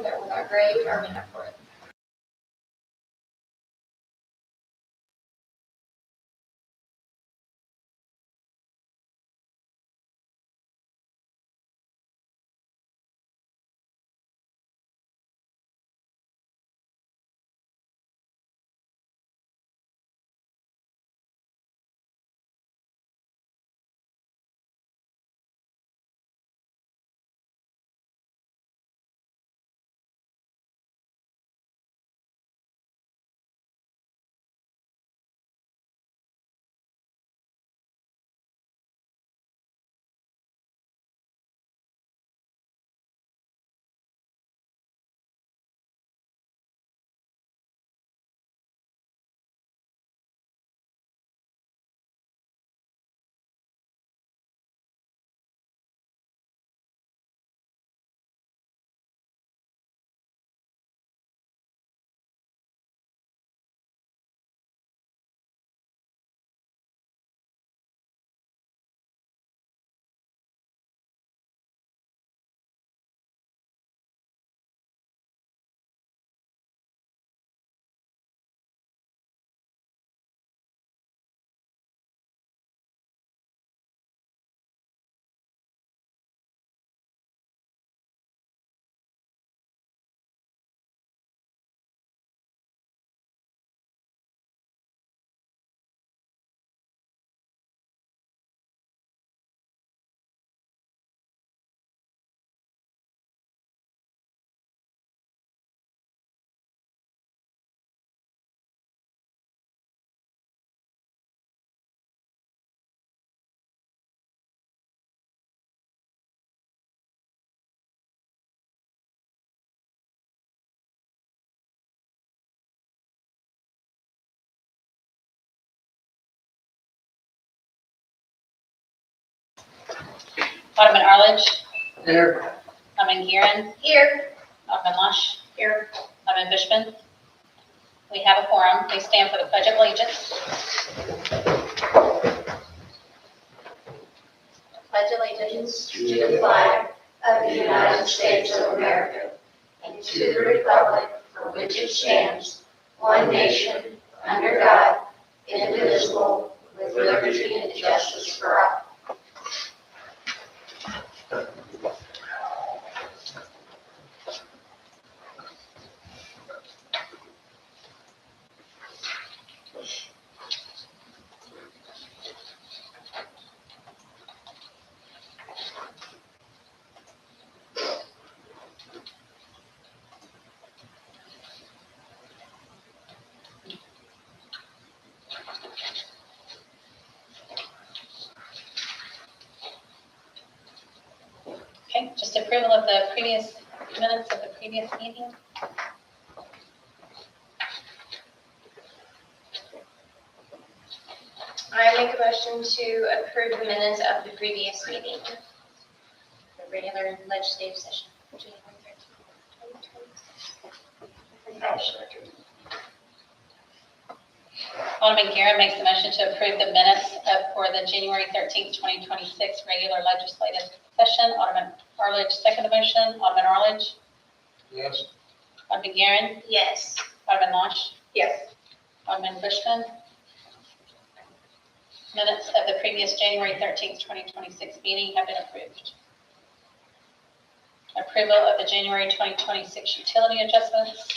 with our great Army effort. Alderman Arledge. Here. Alderman Guerin. Here. Alderman Lush. Here. Alderman Bushman. We have a quorum. Please stand for the Pledge of Allegiance. Pledge allegiance to the flag of the United States of America and to the republic for which it stands, one nation, under God, indivisible, with liberty and justice for all. Okay, just approval of the previous minutes of the previous meeting. I make a motion to approve the minutes of the previous meeting. The regular legislative session. January 13th. Alderman Guerin makes the motion to approve the minutes for the January 13th, 2026 regular legislative session. Alderman Arledge second the motion. Alderman Arledge. Yes. Alderman Guerin. Yes. Alderman Lush. Yes. Alderman Bushman. Minutes of the previous January 13th, 2026 meeting have been approved. Approval of the January 2026 utility adjustments.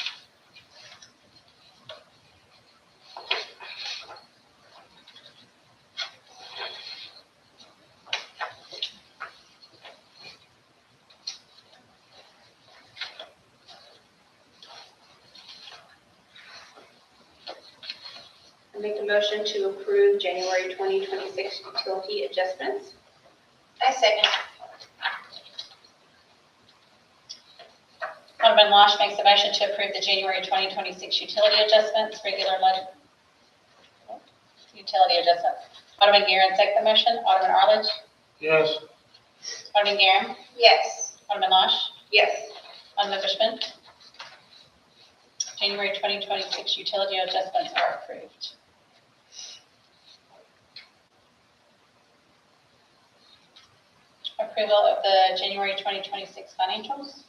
I make a motion to approve January 2026 utility adjustments. I second. Alderman Lush makes a motion to approve the January 2026 utility adjustments, utility adjustments. Alderman Guerin second the motion. Alderman Arledge. Yes. Alderman Guerin. Yes. Alderman Lush. Yes. Alderman Bushman. January 2026 utility adjustments are approved. Approval of the January 2026 financials.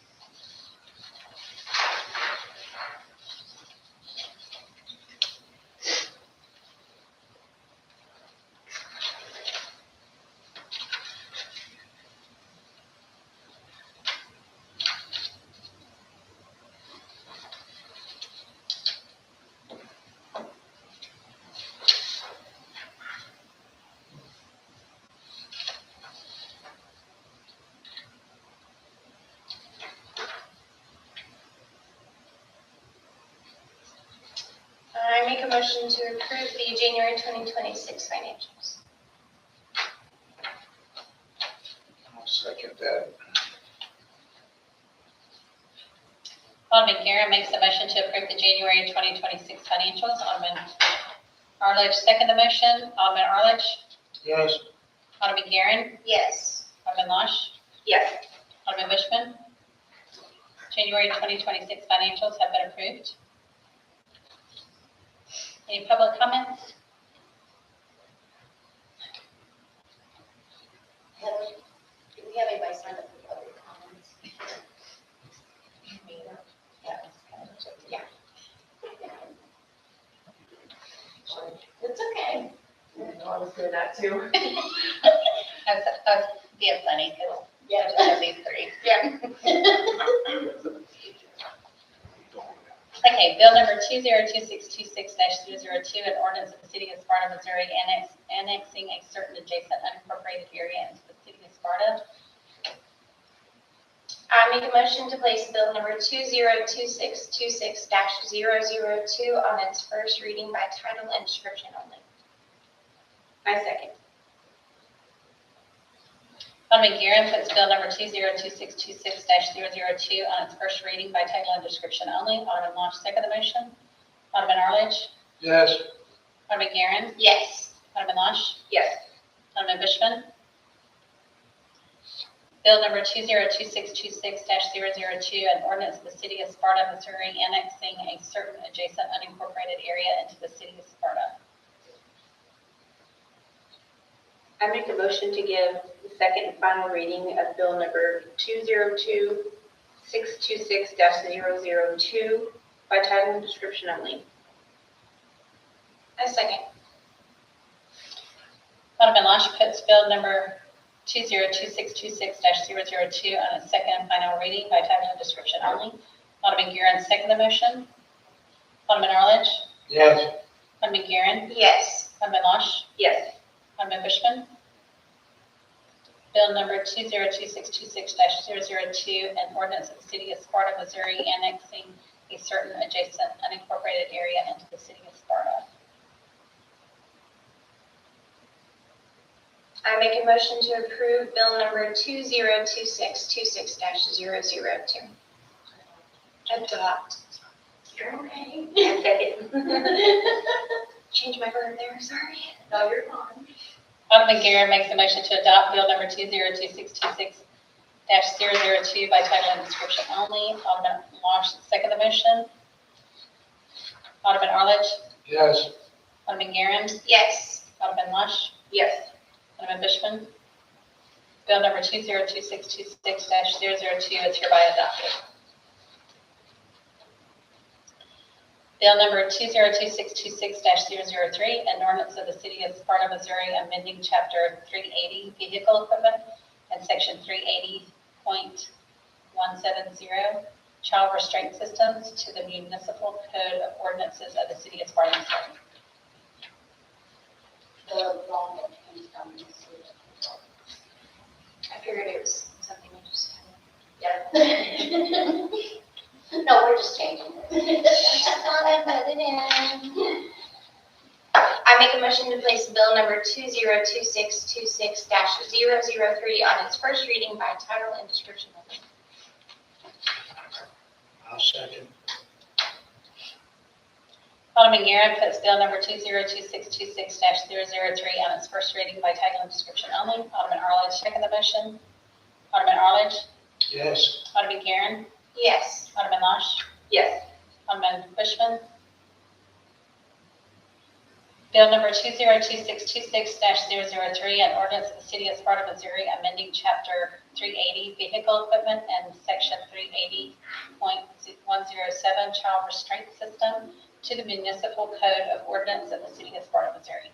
make a motion to approve the January 2026 financials. I'll second that. Alderman Guerra makes a motion to approve the January 2026 financials. Alderman Arledge second the motion. Alderman Arledge. Yes. Alderman Guerin. Yes. Alderman Losh. Yes. Alderman Bushman. January 2026 financials have been approved. Any public comments? Heather, do we have anybody signed up for public comments? Yeah. It's okay. I was doing that too. That's being funny because I just have these three. Yeah. Okay, bill number 202626-002, an ordinance of the city of Sparta, Missouri, annexing a certain adjacent unincorporated area into the city of Sparta. I make a motion to place bill number 202626-002 on its first reading by title and description only. I second. Alderman Guerin puts bill number 202626-002 on its first reading by title and description only. Alderman Losh second the motion. Alderman Arledge. Yes. Alderman Guerin. Yes. Alderman Losh. Yes. Alderman Bushman. Bill number 202626-002, an ordinance of the city of Sparta, Missouri, annexing a certain adjacent unincorporated area into the city of Sparta. I make a motion to give the second and final reading of bill number 202626-002 by title and description only. I second. Alderman Losh puts bill number 202626-002 on its second and final reading by title and description only. Alderman Guerin second the motion. Alderman Arledge. Yes. Alderman Guerin. Yes. Alderman Losh. Yes. Alderman Bushman. Bill number 202626-002, an ordinance of the city of Sparta, Missouri, annexing a certain adjacent unincorporated area into the city of Sparta. I make a motion to approve bill number 202626-002. Adopt. You're okay. I second. Change my verb there, sorry. No, you're fine. Alderman Guerin makes a motion to adopt bill number 202626-002 by title and description only. Alderman Losh second the motion. Alderman Arledge. Yes. Alderman Guerin. Yes. Alderman Losh. Yes. Alderman Bushman. Bill number 202626-002 is hereby adopted. Bill number 202626-003, an ordinance of the city of Sparta, Missouri, amending chapter 380 vehicle equipment and section 380.170 child restraint systems to the municipal code of ordinances of the city of Sparta, Missouri. I figured it was something we just had. Yeah. No, we're just changing it. Thought I put it in. I make a motion to place bill number 202626-003 on its first reading by title and description only. I'll second. Alderman Guerin puts bill number 202626-003 on its first reading by title and description only. Alderman Arledge second the motion. Alderman Arledge. Yes. Alderman Guerin. Yes. Alderman Losh. Yes. Alderman Bushman. Bill number 202626-003, an ordinance of the city of Sparta, Missouri, amending chapter 380 vehicle equipment and section 380.107 child restraint system to the municipal code of ordinance of the city of Sparta, Missouri.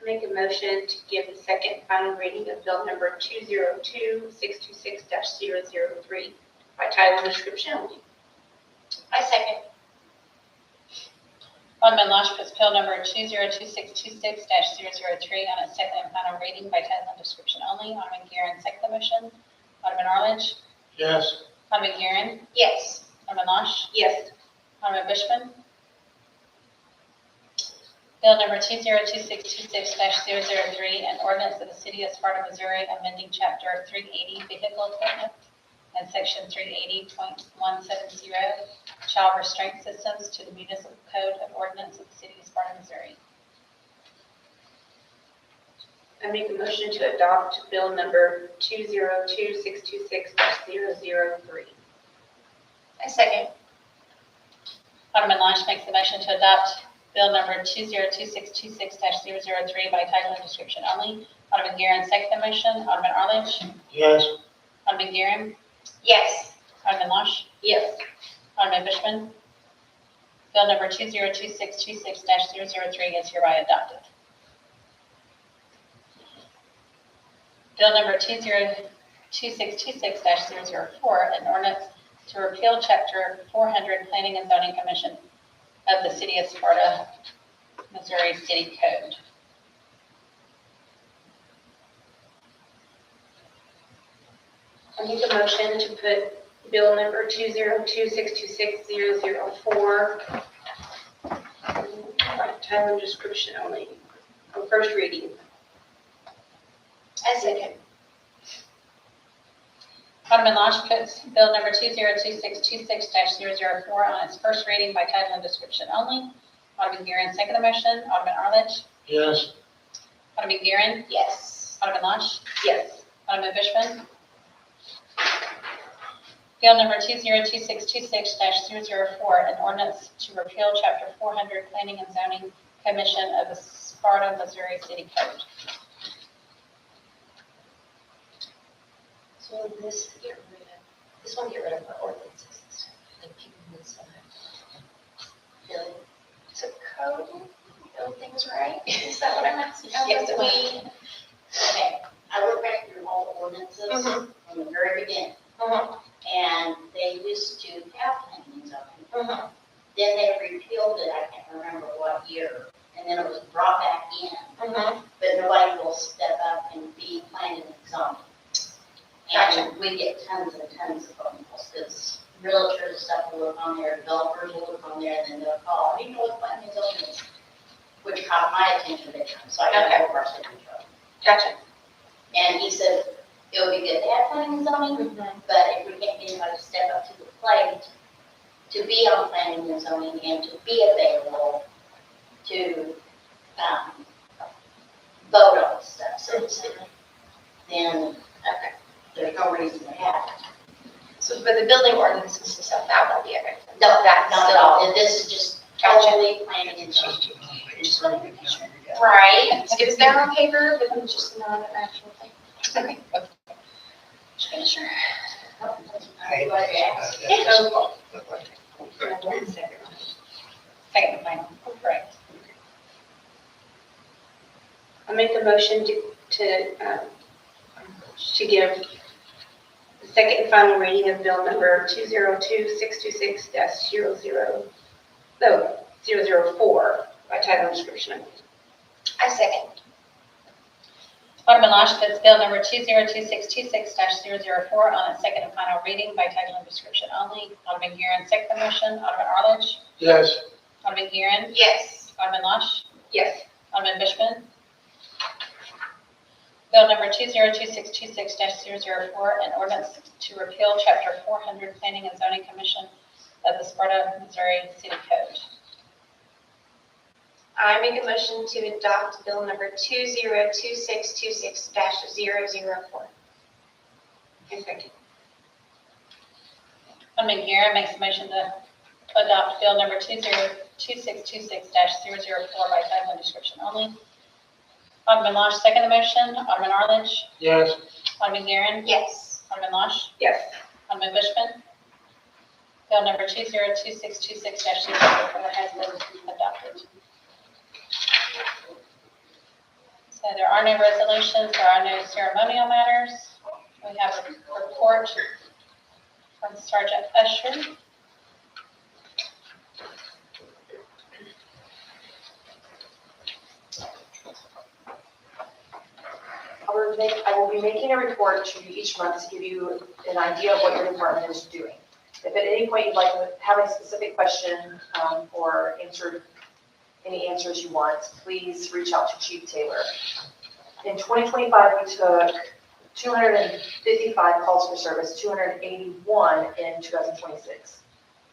I make a motion to give the second and final reading of bill number 202626-003 by title and description only. I second. Alderman Losh puts bill number 202626-003 on its second and final reading by title and description only. Alderman Guerin second the motion. Alderman Arledge. Yes. Alderman Guerin. Yes. Alderman Losh. Yes. Alderman Bushman. Bill number 202626-003, an ordinance of the city of Sparta, Missouri, amending chapter 380 vehicle equipment and section 380.170 child restraint systems to the municipal code of ordinance of the city of Sparta, Missouri. I make a motion to adopt bill number 202626-003. I second. Alderman Longe makes the motion to adopt bill number 202626-003 by title and description only. Alderman Guerin second the motion. Alderman Arledge. Yes. Alderman Guerin. Yes. Alderman Longe. Yes. Alderman Bushman. Bill number 202626-003 is hereby adopted. Bill number 202626-004, an ordinance to repeal chapter 400 Planning and Zoning Commission of the city of Sparta, Missouri City Code. I make a motion to put bill number 202626-004 by title and description only on first reading. I second. Alderman Longe puts bill number 202626-004 on its first reading by title and description only. Alderman Guerin second the motion. Alderman Arledge. Yes. Alderman Guerin. Yes. Alderman Longe. Yes. Alderman Bushman. Bill number 202626-004, an ordinance to repeal chapter 400 Planning and Zoning Commission of the Sparta, Missouri City Code. So this one get rid of our ordinances and stuff, like people who stuff. Really? So code, build things right? Is that what I'm asking? Yes, okay, I look back through all the ordinances Mhm. from the very beginning, and they used to have planning and zoning. Then they repealed it, I can't remember what year, and then it was brought back in, but nobody will step up and be planning and zoning. Gotcha. And we get tons and tons of phone calls, because realtors and stuff will look on there, developers will look on there, and then they'll call, you know what planning and zoning is? Which caught my attention big time, so I got Okay. over our signature. Gotcha. And he said, it would be good to have planning and zoning, but if we can't get anybody to step up to the plate to be on planning and zoning and to be available to, vote on stuff, so to speak, then there's no reason to have it. So, but the building ordinances and stuff, that won't be affected. No, that's not at all, and this is just Gotcha. totally planning and zoning. Just Right, it was there on paper, but it's just not an actual thing. Okay. Just making sure. Second and final, correct. I make a motion to give the second and final reading of bill number 202626-004 by title and description only. I second. Alderman Longe puts bill number 202626-004 on its second and final reading by title and description only. Alderman Guerin second the motion. Alderman Arledge. Yes. Alderman Guerin. Yes. Alderman Longe. Yes. Alderman Bushman. Bill number 202626-004, an ordinance to repeal chapter 400 Planning and Zoning Commission of the Sparta, Missouri City Code. I make a motion to adopt bill number 202626-004. I second. Alderman Guerin makes a motion to adopt bill number 202626-004 by title and description only. Alderman Longe second the motion. Alderman Arledge. Yes. Alderman Guerin. Yes. Alderman Longe. Yes. Alderman Bushman. Bill number 202626-004 has been adopted. So there are no resolutions, there are no ceremonial matters. We have a report from Sergeant Usher. I will be making a report to you each month to give you an idea of what your department is doing. If at any point you'd like to have a specific question or answered any answers you want, please reach out to Chief Taylor. In 2025, we took 255 calls for service, 281 in 2026.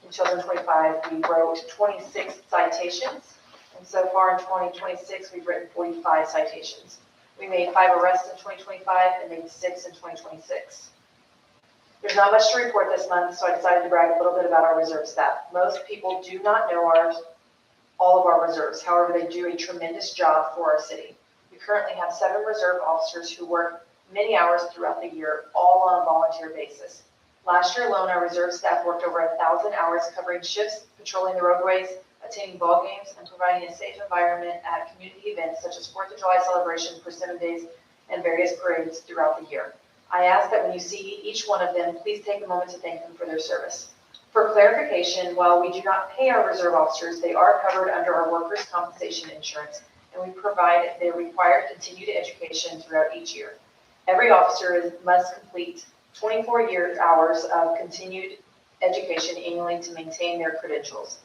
In 2025, we wrote 26 citations, and so far in 2026, we've written 45 citations. We made 5 arrests in 2025 and made 6 in 2026. There's not much to report this month, so I decided to brag a little bit about our reserve staff. Most people do not know all of our reserves. However, they do a tremendous job for our city. We currently have 7 reserve officers who work many hours throughout the year, all on a volunteer basis. Last year alone, our reserve staff worked over 1,000 hours covering shifts, patrolling the roadways, attending ball games, and providing a safe environment at community events such as 4th of July celebrations, Persimmon Days, and various parades throughout the year. I ask that when you see each one of them, please take a moment to thank them for their service. For clarification, while we do not pay our reserve officers, they are covered under our workers' compensation insurance, and we provide their required continued education throughout each year. Every officer must complete 24 hours of continued education annually to maintain their credentials.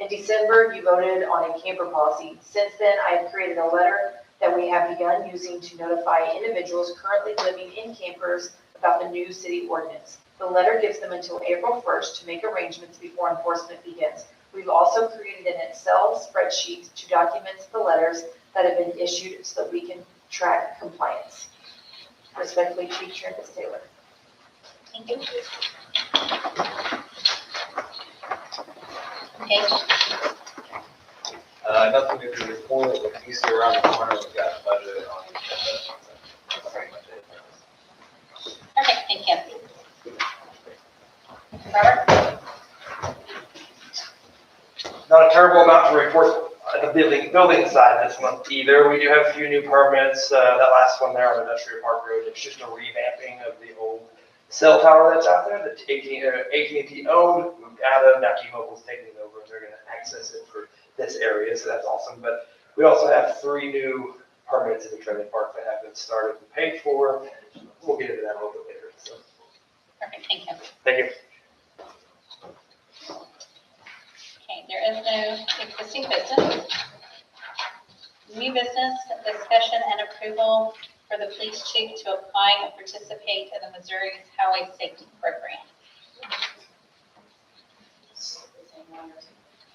In December, you voted on a camper policy. Since then, I have created a letter that we have begun using to notify individuals currently living in campers about the new city ordinance. The letter gives them until April 1st to make arrangements before enforcement begins. We've also created an Excel spreadsheet to document the letters that have been issued so that we can track compliance. Respectfully, Chief Travis Taylor. Thank you. Okay. Nothing new to report. With Easter around the corner, we've got a budget on the agenda. That's pretty much it. Perfect, thank you. Robert? Not a terrible amount to report at the building side this month either. We do have a few new permits. That last one there on Industrial Park Road, it's just a revamping of the old cell tower that's out there that AT&T owned, moved out of. Now T-Mobile's taking it over, and they're going to access it for this area, so that's awesome. But we also have 3 new permits in the trailer park that have been started and paid for. We'll get into that a little bit later. So, Perfect, thank you. thank you. Okay, there is no existing business. New business, discussion and approval for the police chief to apply and participate in the Missouri's Highway Safety Program.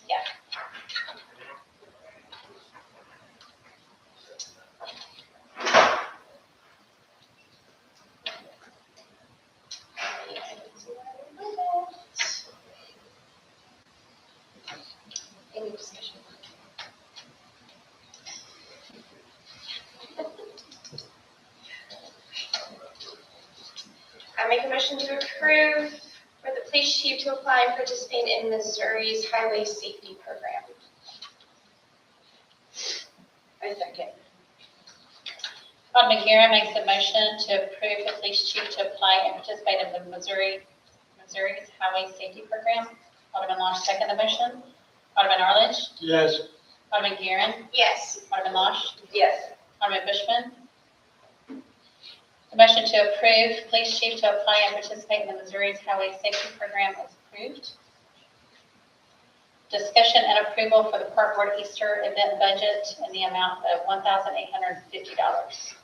Yeah. Any discussion? I make a motion to approve for the police chief to apply and participate in Missouri's Highway Safety Program. I second. Alderman Guerra makes a motion to approve the police chief to apply and participate in the Missouri's Highway Safety Program. Alderman Losh, second the motion. Alderman Arledge. Yes. Alderman Guerin. Yes. Alderman Losh. Yes. Alderman Bushman. The motion to approve police chief to apply and participate in the Missouri's Highway Safety Program is approved. Discussion and approval for the Park Board Easter event budget in the amount of $1,850.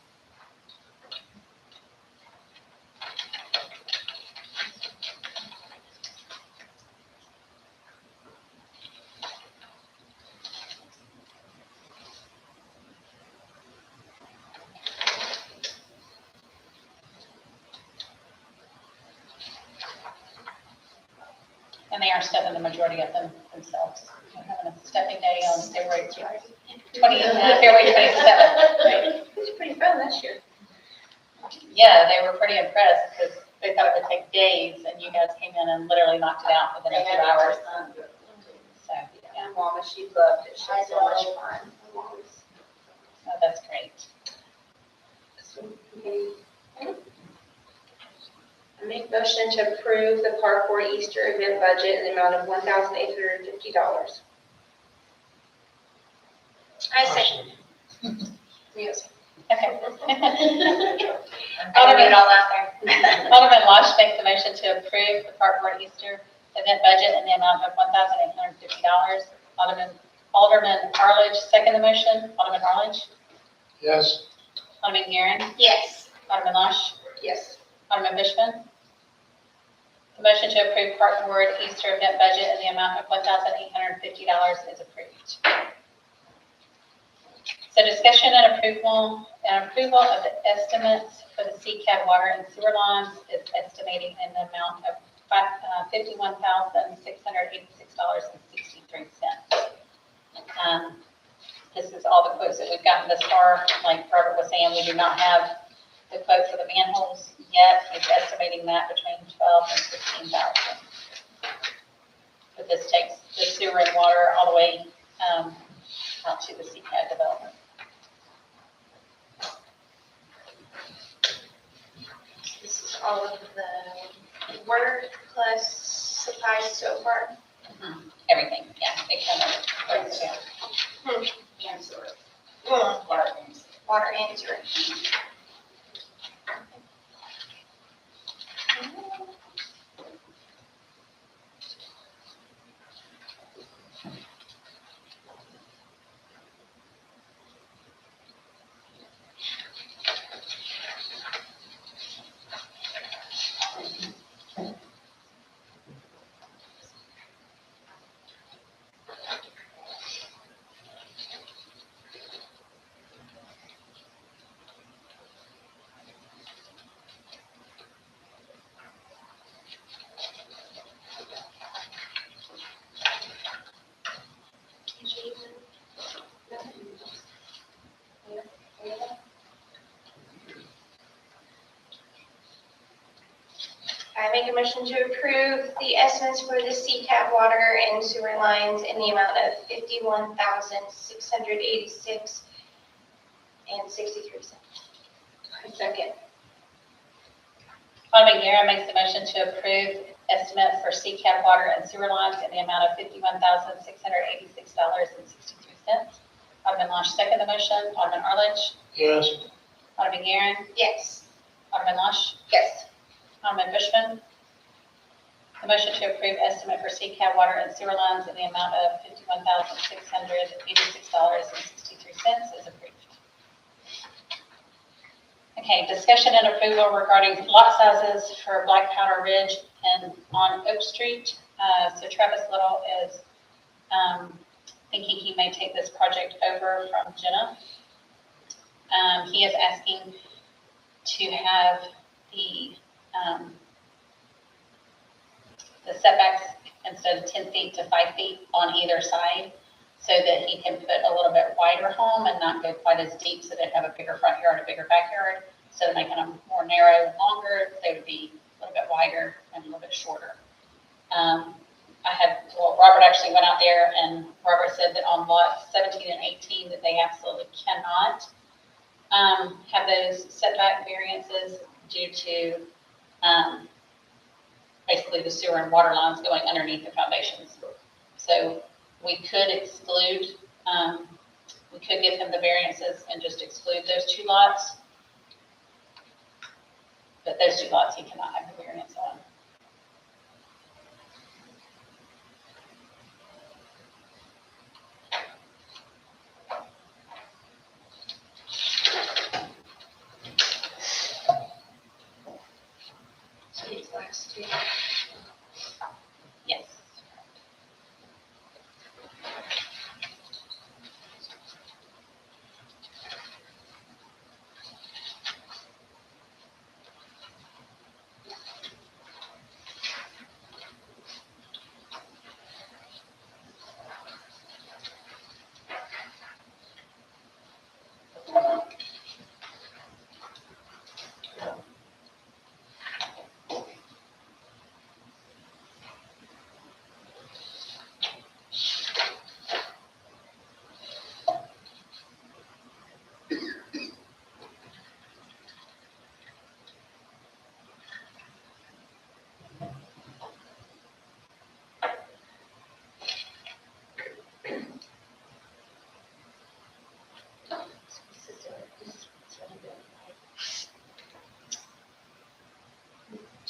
And they are stepping the majority of them themselves. They're having a stepping day on February 27th. Right? It was pretty fun this year. Yeah, they were pretty impressed because they thought it would take days, and you guys came in and literally knocked it out within a few hours. So, yeah, Mama, she loved it. She had so much fun. so that's great. I make motion to approve the Park Board Easter event budget in the amount of $1,850. I second. Yes. Okay. I'll read it all out there. Alderman Losh makes the motion to approve the Park Board Easter event budget in the amount of $1,850. Alderman Alderman Arledge, second the motion. Alderman Arledge. Yes. Alderman Guerin. Yes. Alderman Losh. Yes. Alderman Bushman. The motion to approve Park Board Easter event budget in the amount of $1,850 is approved. So discussion and approval of the estimates for the CCAD water and sewer lines is estimating in the amount of $51,686.63. This is all the quotes that we've gotten this far. Like Robert was saying, we do not have the quote for the manholes yet. He's estimating that between 12 and 15,000. But this takes the sewer and water all the way out to the CCAD development. This is all of the work plus supplies so far. Everything, yeah, it kind of breaks down. And sewer. Water Water and sewer. and sewer. I make a motion to approve the estimates for the CCAP water and sewer lines in the amount of $51,686.63. Second. Alderman Guerin makes the motion to approve estimate for CCAD water and sewer lines in the amount of $51,686.63. Alderman Losh, second the motion. Alderman Arledge. Yes. Alderman Guerin. Yes. Alderman Losh. Yes. Alderman Bushman. The motion to approve estimate for CCAD water and sewer lines in the amount of $51,686.63 is approved. Okay, discussion and approval regarding lot sizes for Black Powder Ridge and on Oak Street. So Travis Little is thinking he may take this project over from Jenna. He is asking to have the setbacks instead of 10 feet to 5 feet on either side, so that he can put a little bit wider home and not go quite as deep, so they'd have a bigger front yard, a bigger backyard. Instead of making them more narrow and longer, they would be a little bit wider and a little bit shorter. Robert actually went out there, and Robert said that on lots 17 and 18 that they absolutely cannot have those setback variances due to basically the sewer and water lines going underneath the foundations. So we could exclude, we could give him the variances and just exclude those two lots. But those two lots he cannot have the variance on. So these last two. Yes.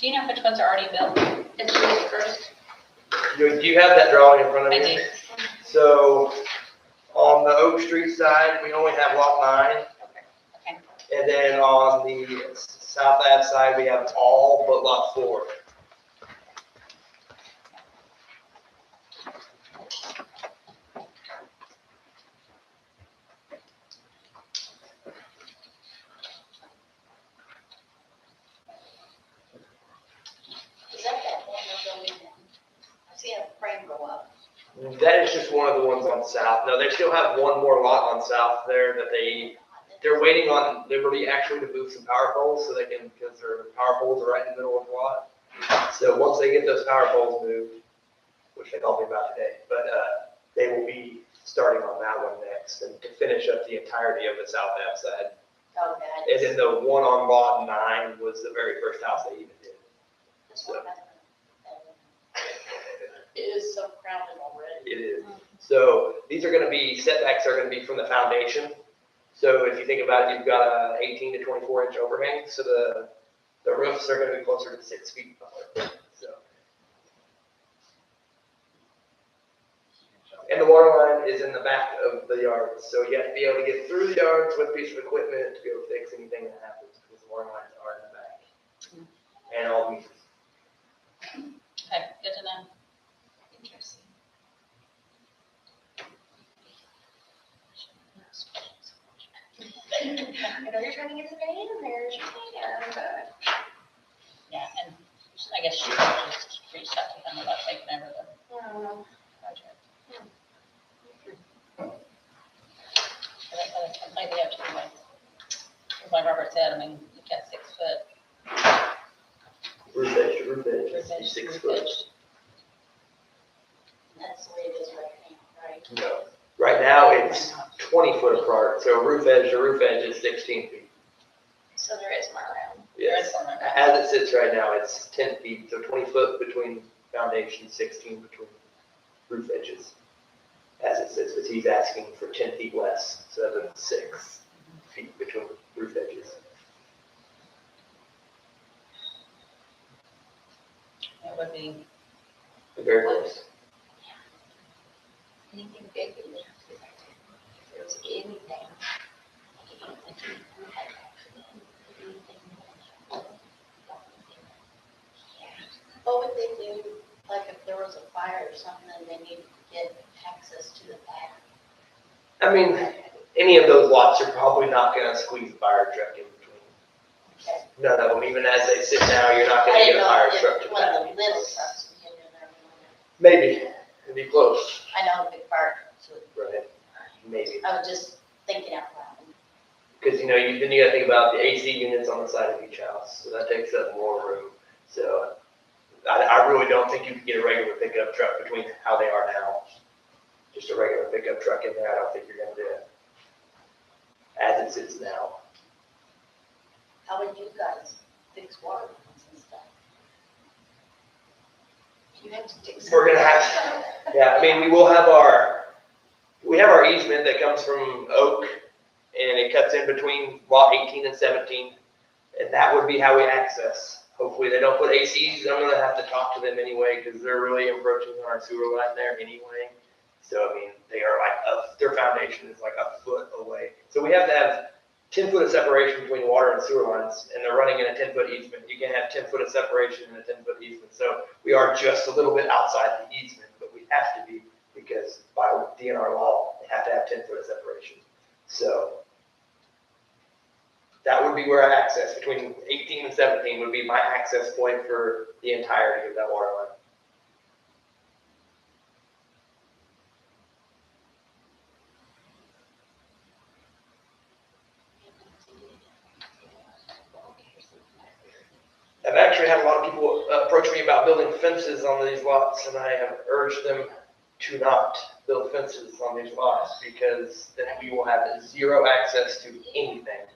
Do you know which ones are already built? It's really first. Do you have that drawing in front of I you? do. So on the Oak Street side, we only have lot 9. Okay. And then on the South Ave side, we have all but lot 4. Is that one of the, I see a frame go up. That is just one of the ones on South. No, they still have one more lot on South there that they're waiting on Liberty actually to move some power poles so they can, because their power poles are right in the middle of the lot. So once they get those power poles moved, which they called me about today, but they will be starting on that one next and to finish up the entirety of the South Ave side. Okay. And then the one on lot 9 was the very first house they even did. So. It is so crowded already. It is. So these are gonna be, setbacks are gonna be from the foundation. So if you think about it, you've got a 18 to 24 inch overhang, so the roofs are gonna be closer to 6 feet above. So. And the water line is in the back of the yard, so you have to be able to get through the yards with a piece of equipment to be able to fix anything that happens, because the water lines are in the back. And all meters. Okay, good to know. Interesting. I know you're trying to get the name in there, but. Yeah, and I guess she just reached out to them about taking over the Hmm. project. But that's completely up to you guys. Like Robert said, I mean, you've got 6 foot. Roof edge to roof edge, Roof edge to 6 roof foot. edge. That's the way it is right now, right? No. Right now, it's 20 foot apart, so roof edge to roof edge is 16 feet. So there is more room. Yes. As it sits right now, it's 10 feet, so 20 foot between foundation, 16 between roof edges. As it sits, but he's asking for 10 feet less, so that's 6 feet between roof edges. It would be, Very close. Anything big in there? If there was anything. What would they do, like if there was a fire or something and they needed to get access to the back? I mean, any of those lots are probably not gonna squeeze a fire truck in between. Okay. None of them, even as they sit now, you're not I gonna get didn't a know fire if truck to one of back. the little trucks would get in there. Maybe, it'd be close. I know the big fire trucks would. Right. Maybe. I was just thinking out loud. Because, you know, then you gotta think about the AC units on the side of each house, so that takes up more room. So I really don't think you could get a regular pickup truck between how they are now. Just a regular pickup truck in there, I don't think you're gonna do it. As it sits now. How would you guys fix water lines and stuff? You have to dig some. We're gonna have, yeah, I mean, we have our easement that comes from Oak, and it cuts in between lot 18 and 17, and that would be how we access. Hopefully they don't put ACs, I'm gonna have to talk to them anyway, because they're really encroaching on our sewer line there anyway. So, I mean, they are like, their foundation is like a foot away. So we have to have 10 foot of separation between water and sewer lines, and they're running in a 10 foot easement. You can't have 10 foot of separation in a 10 foot easement. So we are just a little bit outside the easement, but we have to be, because by DNR law, they have to have 10 foot of separation. So that would be where I access, between 18 and 17 would be my access point for the entirety of that water line. I've actually had a lot of people approach me about building fences on these lots, and I have urged them to not build fences on these lots, because then we will have zero access to anything.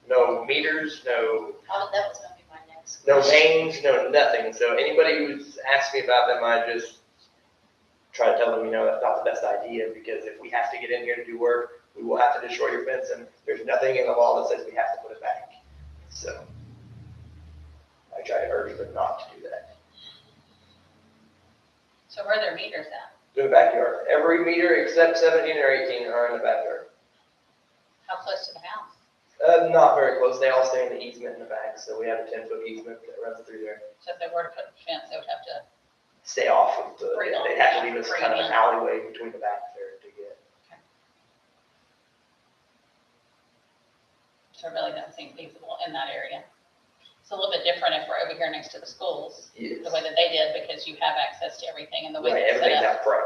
No meters, no Oh, that was gonna be my next. no question. names, no nothing. So anybody who's asked me about them, I just try to tell them, you know, that's not the best idea, because if we have to get in here to do work, we will have to destroy your fence, and there's nothing in the law that says we have to put it back. So I try to urge them not to do that. so where are their meters at? In the backyard. Every meter except 17 or 18 are in the backyard. How close to the house? Not very close. They all stay in the easement in the back, so we have a 10-foot easement that runs through there. So if they were to put a fence, they would have to, Stay off of the, Right on. they'd have to leave us Right kind of an in. alleyway between the back there to get. so it really doesn't seem feasible in that area. It's a little bit different if we're over here next to the schools, the way that they did, because you have access to everything and the way Right, they're set everything's up. out front.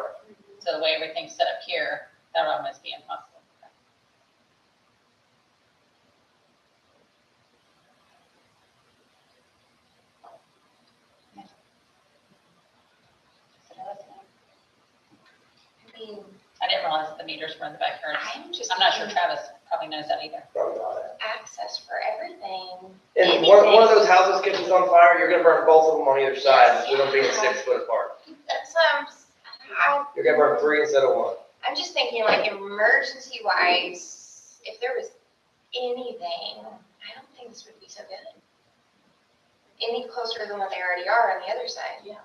So the way everything's set up here, that would almost be impossible. I mean, I didn't realize the meters were in the backyard. I'm just. I'm not sure Travis probably knows that either. Probably not. Access for everything. And one of those houses catches on fire, you're gonna burn both of them on either side, with them being 6 foot apart. That's, You're gonna burn 3 instead of 1. I'm just thinking like emergency wise, if there was anything, I don't think this would be so good. Any closer than what they already are on the other side. And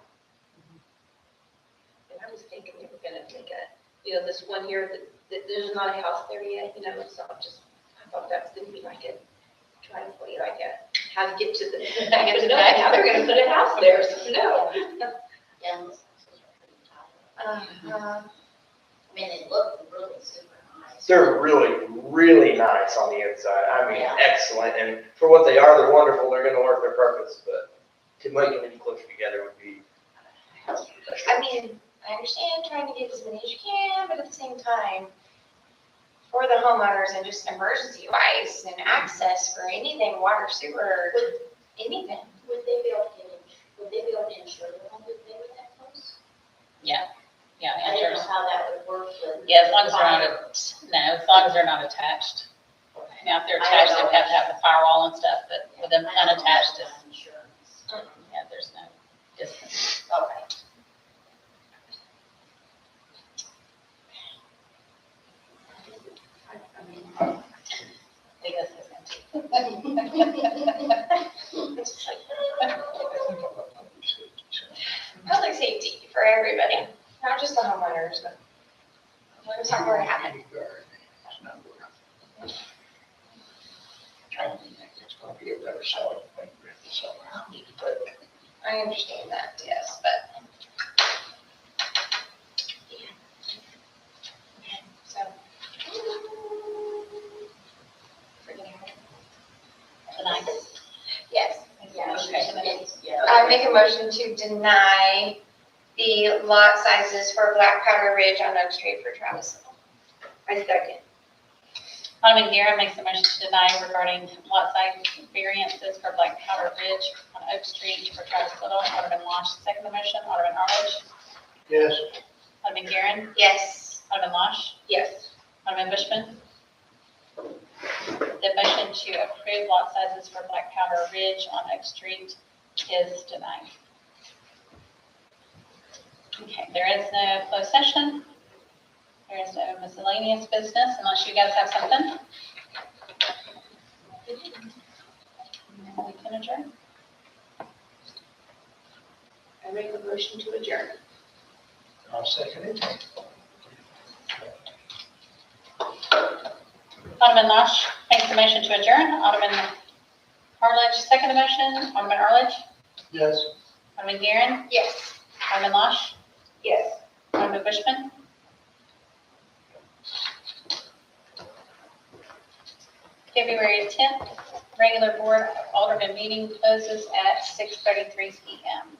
I was thinking they were gonna make this one here, that there's not a house there yet, so I thought that was gonna be like a driveway, like how to get to the, I get to know, now they're gonna put a house there, so no. Yeah, those houses are pretty tall. I mean, they look really super nice. They're really, really nice on the inside. I mean, Yeah. excellent. And for what they are, they're wonderful. They're gonna work their purpose, but to make them any closer together would be. I mean, I understand trying to get as many as you can, but at the same time, for the homeowners and just emergency wise and access for anything, water, sewer, anything. Would they be able to insure the home if they were that close? Yeah, I didn't know answers. how that would work with. Yeah, as long as they're not, as long as they're not attached. Now, if they're attached, they have to have the firewall and stuff, but with them unattached, Insurance. yeah, there's no distance. Okay. Leah says that Public safety for everybody, not just the homeowners, but what's not going to happen. I don't think it's gonna be a better selling point with the summer house, but I understand that, yes, but. Yeah. So. tonight. Yes, Yeah, Okay. I make a motion to deny the lot sizes for Black Powder Ridge on Oak Street for Travis. I second. Alderman Guerra makes a motion to deny regarding lot size variances for Black Powder Ridge on Oak Street for Travis Little. Alderman Losh, second the motion. Alderman Arledge. yes, Alderman Guerin. Yes. Alderman Losh. Yes. Alderman Bushman. The motion to approve lot sizes for Black Powder Ridge on Oak Street is denied. Okay, there is no closed session. There is no miscellaneous business unless you guys have something. We can adjourn. I make a motion to adjourn. I'll second it. Alderman Losh makes the motion to adjourn. Alderman Arledge, second the motion. Alderman Arledge. Yes. Alderman Guerin. Yes. Alderman Losh. Yes. Alderman Bushman. February 10th, regular board of Alderman meeting closes at 6:33 p.m.